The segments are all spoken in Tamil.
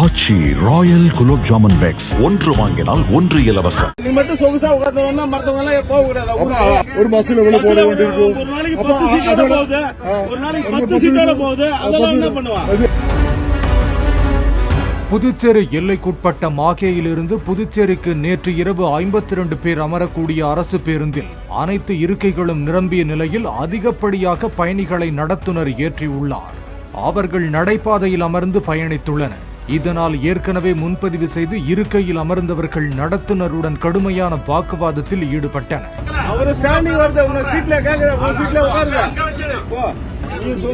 ஆச்சி ராயல் குலோப் ஜாமுன் பேக்ஸ் ஒன்று வாங்கினால் ஒன்று இலவசம். நீ மட்டும் சொகுசா உட்கார்ந்தவனா மத்தவங்க எல்லாம் போக கூடாது. ஒரு பஸ்ல எவ்வளவு போட வேண்டியிருக்கும்? ஒரு நாளைக்கு 10 சீட்டோட போகுது, ஒரு நாளைக்கு 10 சீட்டோட போகுது. அதெல்லாம் என்ன பண்ணுவா? புதுச்சேரி எல்லைக்குட்பட்ட மாகேயிலிருந்து புதுச்சேரிக்கு நேற்று இரவு 52 பேர் அமரக்கூடிய அரசு பேருந்தில் அனைத்து இருக்கைகளும் நிரம்பிய நிலையில் அதிகப்படியாக பயணிகளை நடத்துனர் ஏற்றியுள்ளார். அவர்கள் நடைபாதையில் அமர்ந்து பயணித்துள்ளனர். இதனால் ஏற்கனவே முன்பதிவு செய்து இருக்கையில் அமர்ந்தவர்கள் நடத்துனருடன் கடுமையான வாக்குவாதத்தில் ஈடுபட்டனர்.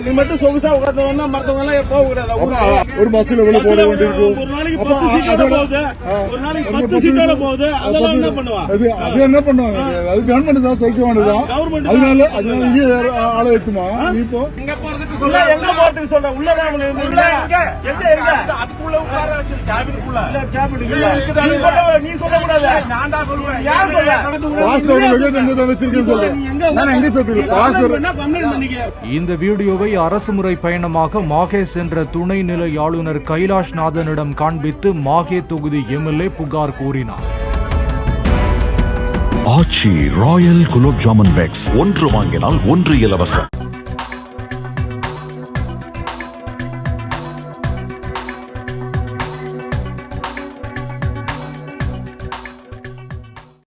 நீ மட்டும் சொகுசா உட்கார்ந்தவனா மத்தவங்க எல்லாம் போக கூடாது. ஒரு பஸ்ல எவ்வளவு போட வேண்டியிருக்கும்? ஒரு நாளைக்கு 10 சீட்டோட போகுது, ஒரு நாளைக்கு 10 சீட்டோட போகுது. அதெல்லாம் என்ன பண்ணுவா? அது என்ன பண்ணுவாங்க? அது கவர்மெண்ட் தான் சைக்க வேண்டியதான். அதனால இது வேற ஆளை ஏத்துமா? நீ இப்போ எங்க போறதுக்கு சொல்ற உள்ளதான் அதுக்குள்ள உட்கார வச்சு கேபினுக்குள்ள இல்ல கேபின் நீ சொல்ல கூடாது. நான் தான் சொல்றேன். யார் சொல்ற? பாஸ்வேர்ட் எங்க வச்சிருக்கேன்னு சொல்ல. நான் எங்க சொல்றேன்? பாஸ்வேர்ட் என்ன கம்ப்ளைன்ட் பண்ணீங்க? இந்த வீடியோவை அரசுமுறை பயணமாக மாகே சென்ற துணை நிலை ஆளுநர் கைலாஷ் நாதனிடம் காண்பித்து மாகே தொகுதி எம்எல்ஏ புகார் கூறினார். ஆச்சி ராயல் குலோப் ஜாமுன் பேக்ஸ் ஒன்று வாங்கினால் ஒன்று இலவசம்.